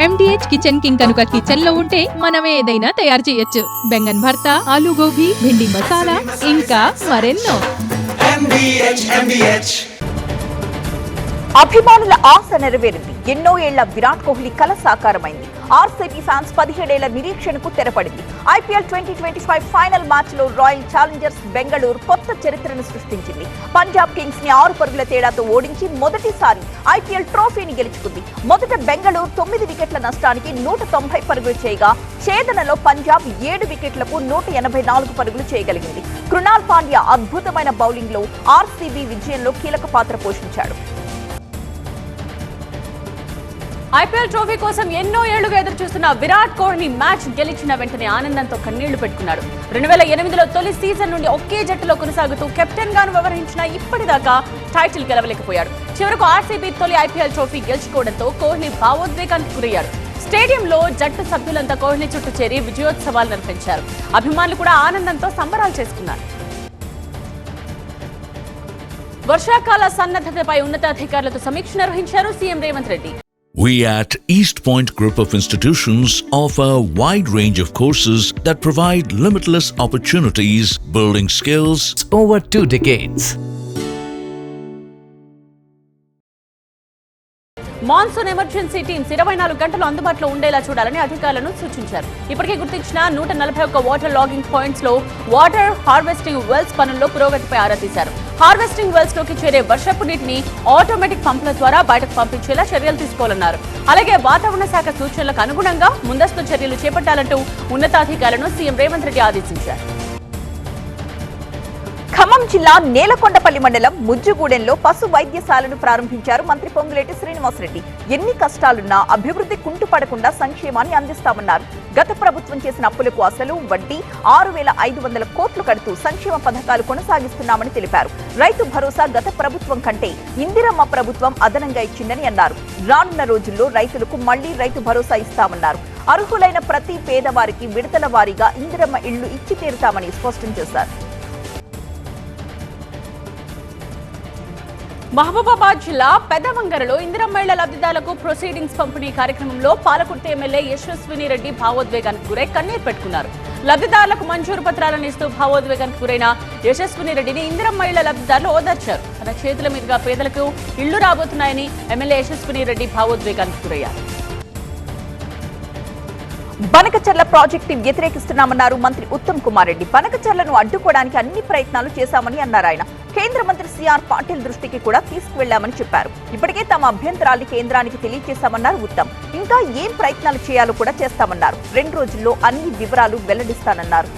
MDH kitchen king కనుక kitchen లో ఉంటే మనమే ఏదైనా తయారు చేయొచ్చు. బెంగన్ భర్త, ఆలు గోబీ, భిండి మసాలా, ఇంకా మరెన్నో. అభిమానుల ఆశ నెరవేరింది. ఎన్నో ఏళ్ల విరాట్ కోహ్లీ కల సాకారమైంది. ఆర్సీబీ ఫ్యాన్స్ 17 ఏళ్ల నిరీక్షణకు తెరపడింది. IPL 2025 ఫైనల్ మ్యాచ్ లో రాయల్ ఛాలెంజర్స్ బెంగళూరు కొత్త చరిత్రను సృష్టించింది. పంజాబ్ కింగ్స్ ని 6 పరుగుల తేడాతో ఓడించి మొదటిసారి IPL ట్రోఫీని గెలుచుకుంది. మొదట బెంగళూరు 9 వికెట్ల నష్టానికి 190 పరుగులు చేయగా, ఛేదనలో పంజాబ్ 7 వికెట్లకు 184 పరుగులు చేయగలిగింది. కృణాల్ పాండ్యా అద్భుతమైన బౌలింగ్ లో ఆర్సీబీ విజయంలో కీలక పాత్ర పోషించాడు. IPL ట్రోఫీ కోసం ఎన్నో ఏళ్లుగా ఎదురు చూస్తున్న విరాట్ కోహ్లీ మ్యాచ్ గెలిచిన వెంటనే ఆనందంతో కన్నీళ్లు పెట్టుకున్నాడు. 2008లో తొలి సీజన్ నుండి ఒకే జట్టులో కొనసాగుతూ కెప్టెన్ గాను వ్యవహరించిన ఇప్పటిదాకా టైటిల్ గెలవలేకపోయాడు. చివరకు ఆర్సీబీ తొలి IPL ట్రోఫీ గెలుచుకోవడంతో కోహ్లీ భావోద్వేగానికి గురయ్యాడు. స్టేడియంలో జట్టు సభ్యులంతా కోహ్లీ చుట్టూ చేరి విజయోత్సవాలు నిర్వహించారు. అభిమానులు కూడా ఆనందంతో సంబరాలు చేసుకున్నారు. వర్షాకాల సన్నద్ధతపై ఉన్నతాధికారులతో సమీక్ష నిర్వహించారు CM Revanth Reddy. We at East Point Group of Institutions offer a wide range of courses that provide limitless opportunities, building skills over 2 decades. Monsoon emergency teams 24 గంటలు అందుబాటులో ఉండేలా చూడాలని అధికారులను సూచించారు. ఇప్పటికే గుర్తించిన 141 వాటర్ లాగింగ్ పాయింట్స్ లో వాటర్ హార్వెస్టింగ్ వెల్స్ పనుల్లో పురోగతిపై ఆరా తీశారు. హార్వెస్టింగ్ వెల్స్ లోకి చేరే వర్షపు నీటిని ఆటోమేటిక్ పంపుల ద్వారా బయటకు పంపించేలా చర్యలు తీసుకోవాలన్నారు. అలాగే వాతావరణ శాఖ సూచనలకు అనుగుణంగా ముందస్తు చర్యలు చేపట్టాలంటూ ఉన్నతాధికారులను సీఎం రేవంత్ రెడ్డి ఆదేశించారు. ఖమ్మం జిల్లా నేలకొండపల్లి మండలం ముజ్జుగూడెంలో పశు వైద్యశాలను ప్రారంభించారు మంత్రి పొంగులేటి శ్రీనివాసరెడ్డి. ఎన్ని కష్టాలున్నా అభివృద్ధి కుంటుపడకుండా సంక్షేమాన్ని అందిస్తామన్నారు. గత ప్రభుత్వం చేసిన అప్పులకు అసలు వడ్డీ 6,500 కోట్లు కడుతూ సంక్షేమ పథకాలు కొనసాగిస్తున్నామని తెలిపారు. రైతు భరోసా గత ప్రభుత్వం కంటే ఇందిరమ్మ ప్రభుత్వం అదనంగా ఇచ్చిందని అన్నారు. రానున్న రోజుల్లో రైతులకు మళ్లీ రైతు భరోసా ఇస్తామన్నారు. అర్హులైన ప్రతి పేదవారికి విడతల వారీగా ఇందిరమ్మ ఇళ్లు ఇచ్చి తీరుతామని స్పష్టం చేశారు. మహబూబాబాద్ జిల్లా పెదవంగరలో ఇందిరమ్మ ఇళ్ల లబ్ధిదారులకు ప్రొసీడింగ్స్ పంపిణీ కార్యక్రమంలో పాలకుర్తి ఎమ్మెల్యే యశస్విని రెడ్డి భావోద్వేగానికి గురై కన్నీరు పెట్టుకున్నారు. లబ్ధిదారులకు మంజూరు పత్రాలను ఇస్తూ భావోద్వేగానికి గురైన యశస్విని రెడ్డిని ఇందిరమ్మ ఇళ్ల లబ్ధిదారులు ఓదార్చారు. తన చేతుల మీదుగా పేదలకు ఇళ్లు రాబోతున్నాయని ఎమ్మెల్యే యశస్విని రెడ్డి భావోద్వేగానికి గురయ్యారు. బనకచర్ల ప్రాజెక్టు వ్యతిరేకిస్తున్నామన్నారు మంత్రి ఉత్తమ్ కుమార్ రెడ్డి. బనకచర్లను అడ్డుకోవడానికి అన్ని ప్రయత్నాలు చేశామని అన్నారు ఆయన. కేంద్ర మంత్రి సిఆర్ పాటిల్ దృష్టికి కూడా తీసుకువెళ్లామని చెప్పారు. ఇప్పటికే తమ అభ్యంతరాన్ని కేంద్రానికి తెలియజేశామన్నారు ఉత్తమ్. ఇంకా ఏం ప్రయత్నాలు చేయాలో కూడా చేస్తామన్నారు. 2 రోజుల్లో అన్ని వివరాలు వెల్లడిస్తానన్నారు.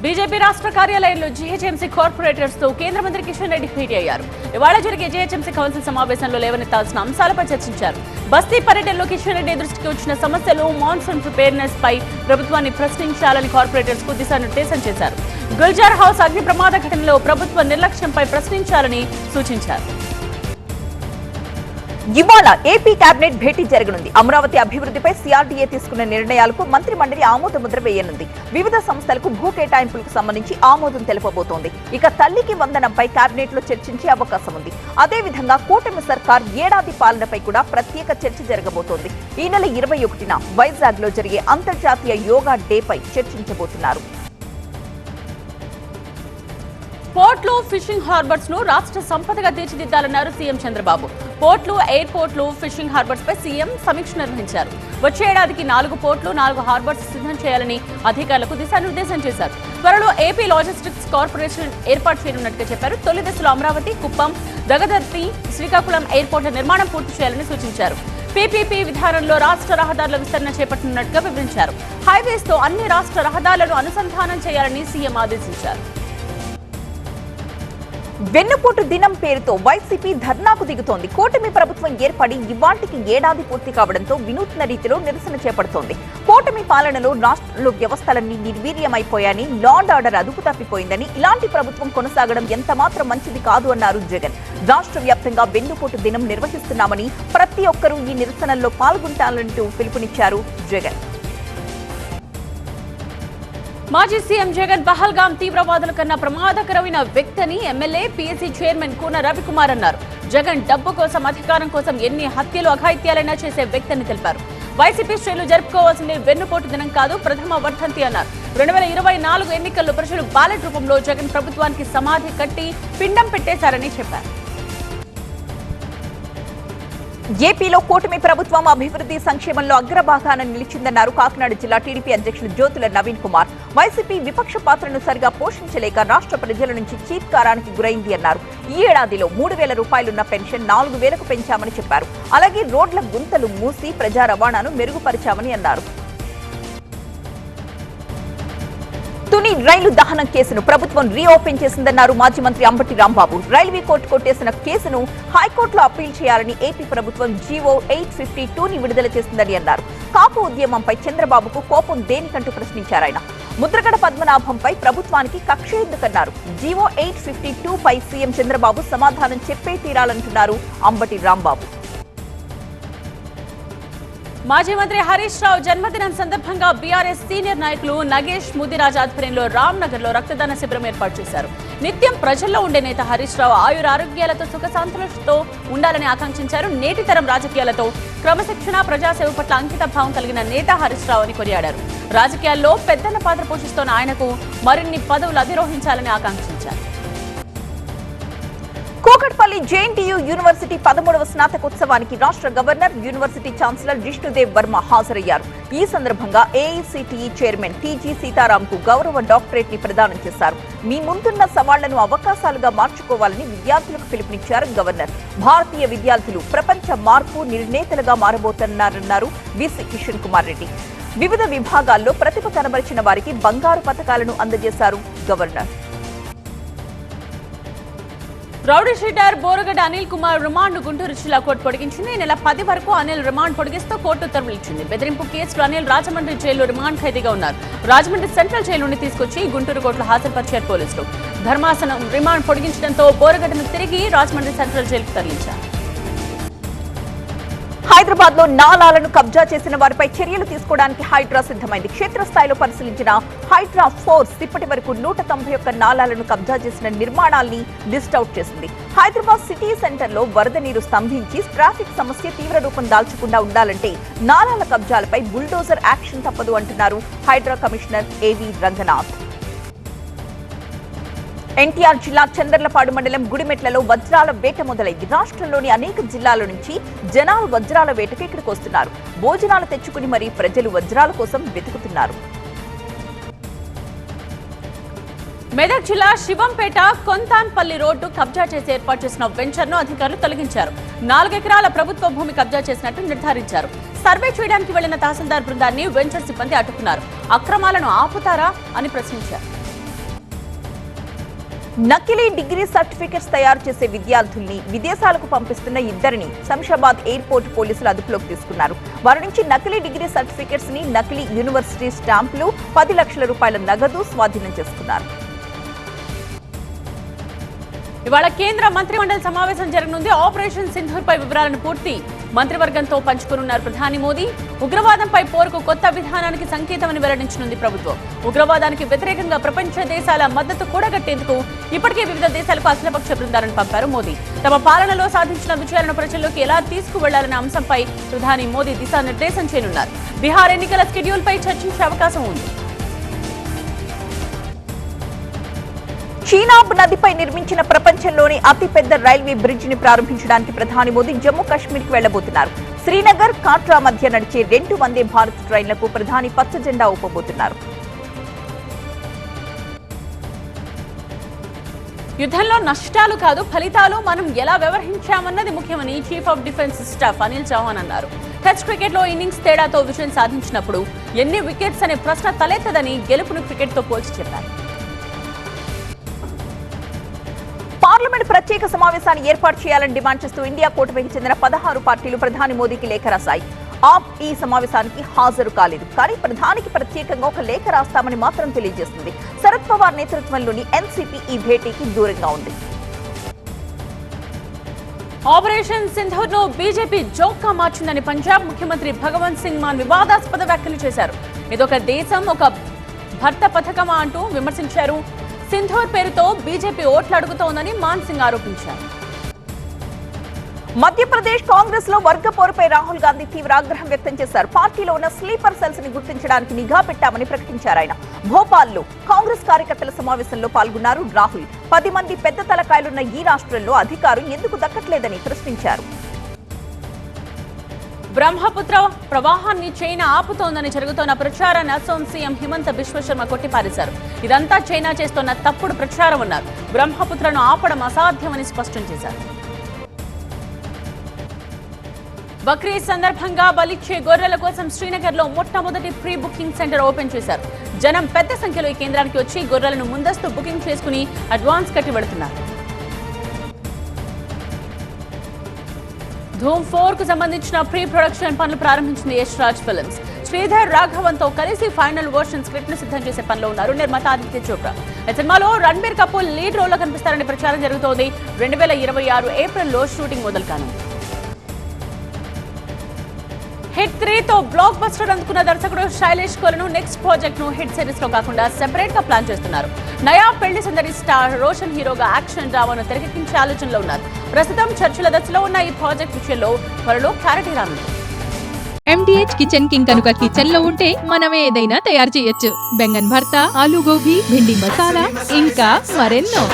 బీజేపీ రాష్ట్ర కార్యాలయంలో జీహెచ్ఎంసీ కార్పొరేటర్స్ తో కేంద్ర మంత్రి కిషన్ రెడ్డి భేటీ అయ్యారు. ఇవాళ జరిగే జీహెచ్ఎంసీ కౌన్సిల్ సమావేశంలో లేవనెత్తాల్సిన అంశాలపై చర్చించారు. బస్తీ పర్యటనలో కిషన్ రెడ్డి దృష్టికి వచ్చిన సమస్యలు, మాన్సూన్ ప్రిపేర్నెస్ పై ప్రభుత్వాన్ని ప్రశ్నించాలని కార్పొరేటర్స్ కు దిశానిర్దేశం చేశారు. గుల్జార్ హౌస్ అగ్ని ప్రమాద ఘటనలో ప్రభుత్వ నిర్లక్ష్యంపై ప్రశ్నించాలని సూచించారు. ఇవాళ ఏపీ కేబినెట్ భేటీ జరగనుంది. అమరావతి అభివృద్ధిపై సిఆర్డీఏ తీసుకున్న నిర్ణయాలకు మంత్రి మండలి ఆమోద ముద్ర వేయనుంది. వివిధ సంస్థలకు భూ కేటాయింపులకు సంబంధించి ఆమోదం తెలపబోతోంది. ఇక తల్లికి వందనంపై కేబినెట్ లో చర్చించే అవకాశం ఉంది. అదేవిధంగా కూటమి సర్కార్ ఏడాది పాలనపై కూడా ప్రత్యేక చర్చ జరగబోతోంది. ఈ నెల 21న వైజాగ్ లో జరిగే అంతర్జాతీయ యోగా డే పై చర్చించబోతున్నారు. పోర్ట్లు, ఫిషింగ్ హార్బర్స్ ను రాష్ట్ర సంపదగా తీర్చిదిద్దాలన్నారు సీఎం చంద్రబాబు. పోర్ట్లు, ఎయిర్పోర్ట్లు, ఫిషింగ్ హార్బర్స్ పై సీఎం సమీక్ష నిర్వహించారు. వచ్చే ఏడాదికి 4 పోర్ట్లు, 4 హార్బర్స్ సిద్ధం చేయాలని అధికారులకు దిశానిర్దేశం చేశారు. త్వరలో ఏపీ లాజిస్టిక్స్ కార్పొరేషన్ ఏర్పాటు చేయనున్నట్టుగా చెప్పారు. తొలి దశలో అమరావతి, కుప్పం, దగదర్తి, శ్రీకాకుళం ఎయిర్పోర్ట్ల నిర్మాణం పూర్తి చేయాలని సూచించారు. పీపీపీ విధానంలో రాష్ట్ర రహదారుల విస్తరణ చేపట్టనున్నట్టుగా వివరించారు. హైవేస్ తో అన్ని రాష్ట్ర రహదారులను అనుసంధానం చేయాలని సీఎం ఆదేశించారు. వెన్నుపోటు దినం పేరుతో వైసీపీ ధర్నాకు దిగుతోంది. కూటమి ప్రభుత్వం ఏర్పడి ఇవాళ్టికి ఏడాది పూర్తి కావడంతో వినూత్న రీతిలో నిరసన చేపడుతోంది. కూటమి పాలనలో రాష్ట్రంలో వ్యవస్థలన్నీ నిర్వీర్యమైపోయాయని, లా అండ్ ఆర్డర్ అదుపు తప్పిపోయిందని, ఇలాంటి ప్రభుత్వం కొనసాగడం ఎంతమాత్రం మంచిది కాదు అన్నారు జగన్. రాష్ట్ర వ్యాప్తంగా వెన్నుపోటు దినం నిర్వహిస్తున్నామని, ప్రతి ఒక్కరూ ఈ నిరసనల్లో పాల్గొంటాలంటూ పిలుపునిచ్చారు జగన్. మాజీ సీఎం జగన్ పహల్గాం తీవ్రవాదుల కన్నా ప్రమాదకరమైన వ్యక్తిని MLA, PSC chairman Koona Ravikumar అన్నారు. జగన్ డబ్బు కోసం, అధికారం కోసం ఎన్ని హత్యలు, అఘాయిత్యాలైనా చేసే వ్యక్తిని తెలిపారు. వైసీపీ శ్రేణులు జరుపుకోవాల్సింది వెన్నుపోటు దినం కాదు, ప్రథమ వర్ధంతి అన్నారు. 2024 ఎన్నికల్లో ప్రజలు బ్యాలెట్ రూపంలో జగన్ ప్రభుత్వానికి సమాధి కట్టి పిండం పెట్టేశారని చెప్పారు. ఏపీలో కూటమి ప్రభుత్వం అభివృద్ధి సంక్షేమంలో అగ్రభాగాన నిలిచిందన్నారు కాకినాడ జిల్లా టీడీపీ అధ్యక్షులు జ్యోతుల నవీన్ కుమార్. వైసీపీ విపక్ష పాత్రను సరిగా పోషించలేక రాష్ట్ర ప్రజల నుంచి చీత్కారానికి గురైంది అన్నారు. ఈ ఏడాదిలో 3,000 రూపాయలున్న పెన్షన్ 4,000కు పెంచామని చెప్పారు. అలాగే రోడ్ల గుంతలు మూసి ప్రజా రవాణాను మెరుగుపరిచామని అన్నారు. తుని రైలు దహనం కేసును ప్రభుత్వం రీఓపెన్ చేసిందన్నారు మాజీ మంత్రి అంబటి రాంబాబు. రైల్వే కోర్టు కొట్టేసిన కేసును హైకోర్టులో అప్పీల్ చేయాలని ఏపీ ప్రభుత్వం జీవో 852ని విడుదల చేసిందని అన్నారు. కాపు ఉద్యమంపై చంద్రబాబుకు కోపం దేనికంటూ ప్రశ్నించారాయన. ముద్రగడ పద్మనాభంపై ప్రభుత్వానికి కక్ష ఎందుకన్నారు. జీవో 852పై సీఎం చంద్రబాబు సమాధానం చెప్పే తీరాలంటున్నారు అంబటి రాంబాబు. మాజీ మంత్రి హరీష్ రావు జన్మదినం సందర్భంగా బీఆర్ఎస్ సీనియర్ నాయకులు నగేష్ ముదిరాజ్ ఆధ్వర్యంలో రామ్నగర్ లో రక్తదాన శిబిరం ఏర్పాటు చేశారు. నిత్యం ప్రజల్లో ఉండే నేత హరీష్ రావు ఆయురారోగ్యాలతో సుఖశాంతులతో ఉండాలని ఆకాంక్షించారు. నేటి తరం రాజకీయాలతో క్రమశిక్షణ, ప్రజాసేవ పట్ల అంకిత భావం కలిగిన నేత హరీష్ రావు అని కొనియాడారు. రాజకీయాల్లో పెద్దన్న పాత్ర పోషిస్తోన్న ఆయనకు మరిన్ని పదవులు అధిరోహించాలని ఆకాంక్షించారు. కూకట్పల్లి జేఎన్టీయూ యూనివర్సిటీ 13వ స్నాతకోత్సవానికి రాష్ట్ర governor, university chancellor Jishnu Dev Varma హాజరయ్యారు. ఈ సందర్భంగా ఏఐసిటిఈ చైర్మన్ టీజీ సీతారాంకు గౌరవ డాక్టరేట్ ని ప్రదానం చేశారు. మీ ముందున్న సవాళ్లను అవకాశాలుగా మార్చుకోవాలని విద్యార్థులకు పిలుపునిచ్చారు గవర్నర్. భారతీయ విద్యార్థులు ప్రపంచ మార్పు నిర్ణేతలుగా మారబోతున్నారన్నారు వీసీ కిషన్ కుమార్ రెడ్డి. వివిధ విభాగాల్లో ప్రతిభ కనబరిచిన వారికి బంగారు పతకాలను అందజేశారు governor. Rowdy sheeter Boragadda Anil Kumar remand Guntur జిల్లా కోర్టు పొడిగించింది. ఈ నెల 10 వరకు అనిల్ రిమాండ్ పొడిగిస్తూ కోర్టు ఉత్తర్వులు ఇచ్చింది. బెదిరింపు కేసులో అనిల్ రాజమండ్రి జైల్లో రిమాండ్ ఖైదీగా ఉన్నారు. రాజమండ్రి సెంట్రల్ జైలు నుండి తీసుకొచ్చి గుంటూరు కోర్టులో హాజరుపరిచారు పోలీసులు. ధర్మాసనం రిమాండ్ పొడిగించడంతో బోరగడ్డను తిరిగి రాజమండ్రి సెంట్రల్ జైలుకు తరలించారు. హైదరాబాద్ లో నాలాలను కబ్జా చేసిన వారిపై చర్యలు తీసుకోవడానికి హైడ్రా సిద్ధమైంది. క్షేత్రస్థాయిలో పరిశీలించిన హైడ్రా ఫోర్స్ ఇప్పటి వరకు 191 నాలాలను కబ్జా చేసిన నిర్మాణాల్ని లిస్ట్ అవుట్ చేసింది. హైదరాబాద్ సిటీ సెంటర్ లో వరద నీరు స్తంభించి ట్రాఫిక్ సమస్య తీవ్ర రూపం దాల్చకుండా ఉండాలంటే నాలాల కబ్జాలపై బుల్డోజర్ యాక్షన్ తప్పదు అంటున్నారు హైడ్రా కమిషనర్ ఏవి రంగనాథ్. ఎన్టీఆర్ జిల్లా చంద్రలపాడు మండలం గుడిమెట్లలో వజ్రాల వేట మొదలైంది. రాష్ట్రంలోని అనేక జిల్లాల నుంచి జనాలు వజ్రాల వేటకు ఇక్కడికి వస్తున్నారు. భోజనాలు తెచ్చుకుని మరీ ప్రజలు వజ్రాల కోసం వెతుకుతున్నారు. మెదక్ జిల్లా శివంపేట కొంతాన్పల్లి రోడ్డు కబ్జా చేసి ఏర్పాటు చేసిన వెంచర్ ను అధికారులు తొలగించారు. 4 ఎకరాల ప్రభుత్వ భూమి కబ్జా చేసినట్టు నిర్ధారించారు. సర్వే చేయడానికి వెళ్లిన తహసీల్దార్ బృందాన్ని వెంచర్ సిబ్బంది అడ్డుకున్నారు. అక్రమాలను ఆపుతారా అని ప్రశ్నించారు. నకిలీ డిగ్రీ సర్టిఫికెట్స్ తయారు చేసే విద్యార్థుల్ని విదేశాలకు పంపిస్తున్న 2ని శంషాబాద్ ఎయిర్పోర్ట్ పోలీసులు అదుపులోకి తీసుకున్నారు. వారి నుంచి నకిలీ డిగ్రీ సర్టిఫికెట్స్ ని, నకిలీ యూనివర్సిటీ స్టాంపులు, 10 లక్షల రూపాయల నగదు స్వాధీనం చేసుకున్నారు. ఇవాళ కేంద్ర మంత్రిమండలి సమావేశం జరగనుంది. ఆపరేషన్ సింధూర్ పై వివరాలను పూర్తి మంత్రివర్గంతో పంచుకోనున్నారు ప్రధాని మోదీ. ఉగ్రవాదంపై పోరుకు కొత్త విధానానికి సంకేతమని వెల్లడించనుంది ప్రభుత్వం. ఉగ్రవాదానికి వ్యతిరేకంగా ప్రపంచ దేశాల మద్దతు కూడగట్టేందుకు ఇప్పటికే వివిధ దేశాలకు అఖిలపక్ష బృందాలను పంపారు మోదీ. తమ పాలనలో సాధించిన విజయాలను ప్రజల్లోకి ఎలా తీసుకువెళ్లాలనే అంశంపై ప్రధాని మోదీ దిశానిర్దేశం చేయనున్నారు. బీహార్ ఎన్నికల షెడ్యూల్ పై చర్చించే అవకాశం ఉంది. చీనాబ్ నదిపై నిర్మించిన ప్రపంచంలోని అతిపెద్ద రైల్వే బ్రిడ్జ్ ని ప్రారంభించడానికి ప్రధాని మోదీ జమ్మూ కాశ్మీర్ కి వెళ్లబోతున్నారు. శ్రీనగర్, కాట్రా మధ్య నడిచే 2 వందే భారత్ ట్రైన్లకు ప్రధాని పచ్చ జెండా ఊపబోతున్నారు. యుద్ధంలో నష్టాలు కాదు, ఫలితాలు మనం ఎలా వ్యవహరించామన్నది ముఖ్యమని chief of defence staff Anil Chauhan అన్నారు. టెస్ట్ క్రికెట్ లో ఇన్నింగ్స్ తేడాతో విజయం సాధించినప్పుడు ఎన్ని వికెట్స్ అనే ప్రశ్న తలెత్తదని గెలుపును క్రికెట్ తో పోల్చి చెప్పారు. పార్లమెంట్ ప్రత్యేక సమావేశాన్ని ఏర్పాటు చేయాలని డిమాండ్ చేస్తూ ఇండియా కూటమికి చెందిన 16 పార్టీలు ప్రధాని మోదీకి లేఖ రాశాయి. ఆప్ ఈ సమావేశానికి హాజరు కాలేదు, కానీ ప్రధానికి ప్రత్యేకంగా ఒక లేఖ రాస్తామని మాత్రం తెలియజేస్తుంది. శరద్ పవార్ నేతృత్వంలోని ఎన్సీపీ ఈ భేటీకి దూరంగా ఉంది. ఆపరేషన్ సింధూర్ ను బీజేపీ జోక్గా మార్చిందని పంజాబ్ ముఖ్యమంత్రి భగవంత్ సింగ్ మాన్ వివాదాస్పద వ్యాఖ్యలు చేశారు. ఇదొక దేశం, ఒక భర్త పథకమా అంటూ విమర్శించారు. సింధూర్ పేరుతో బీజేపీ ఓట్లు అడుగుతోందని మాన్ సింగ్ ఆరోపించారు. మధ్యప్రదేశ్ కాంగ్రెస్ లో వర్గ పోరుపై రాహుల్ గాంధీ తీవ్ర ఆగ్రహం వ్యక్తం చేశారు. పార్టీలో ఉన్న స్లీపర్ సెల్స్ ని గుర్తించడానికి నిఘా పెట్టామని ప్రకటించారు. ఆయన భోపాల్లో కాంగ్రెస్ కార్యకర్తల సమావేశంలో పాల్గొన్నారు. రాహుల్ 10 మంది పెద్ద తలకాయలున్న ఈ రాష్ట్రంలో అధికారం ఎందుకు దక్కట్లేదని ప్రశ్నించారు. బ్రహ్మపుత్ర ప్రవాహాన్ని చైనా ఆపుతోందని జరుగుతున్న ప్రచారాన్ని అసోం సీఎం హిమంత బిశ్వ శర్మ కొట్టిపారేశారు. ఇదంతా చైనా చేస్తున్న తప్పుడు ప్రచారం అన్నారు. బ్రహ్మపుత్రను ఆపడం అసాధ్యమని స్పష్టం చేశారు. బక్రీద్ సందర్భంగా బలిచ్చే గొర్రెల కోసం శ్రీనగర్ లో మొట్టమొదటి ప్రీ బుకింగ్ సెంటర్ ఓపెన్ చేశారు. జనం పెద్ద సంఖ్యలో ఈ కేంద్రానికి వచ్చి గొర్రెలను ముందస్తు బుకింగ్ చేసుకుని అడ్వాన్స్ కట్టి పెడుతున్నారు. ధూమ్ 4 కు సంబంధించిన ప్రీ ప్రొడక్షన్ పనులు ప్రారంభించింది యష్ రాజ్ ఫిల్మ్స్. శ్రీధర్ రాఘవన్ తో కలిసి ఫైనల్ వర్షన్ స్క్రిప్ట్ ను సిద్ధం చేసే పనిలో ఉన్నారు నిర్మాత ఆదిత్య చోప్రా. ఈ సినిమాలో రణబీర్ కపూర్ లీడ్ రోల్ లో కనిపిస్తారని ప్రచారం జరుగుతోంది. 2026 ఏప్రిల్లో షూటింగ్ మొదలు కానుంది. హిట్ 3 తో బ్లాక్ బస్టర్ అందుకున్న దర్శకుడు శైలేష్ కోలను నెక్స్ట్ ప్రాజెక్ట్ ను హిట్ సిరీస్ లో కాకుండా సెపరేట్ గా ప్లాన్ చేస్తున్నారు. నయా పెళ్లి సందడి స్టార్ రోషన్ హీరోగా యాక్షన్ డ్రామాను తెరకెక్కించే ఆలోచనలో ఉన్నారు. ప్రస్తుతం చర్చల దశలో ఉన్న ఈ ప్రాజెక్ట్ విషయంలో త్వరలో క్లారిటీ రానుంది. MDH కిచెన్ కింగ్ కనుక కిచెన్ లో ఉంటే మనం ఏదైనా తయారు చేయొచ్చు. బెంగన్ భర్తా, ఆలు గోబీ, భిండి మసాలా, ఇంకా మరెన్నో.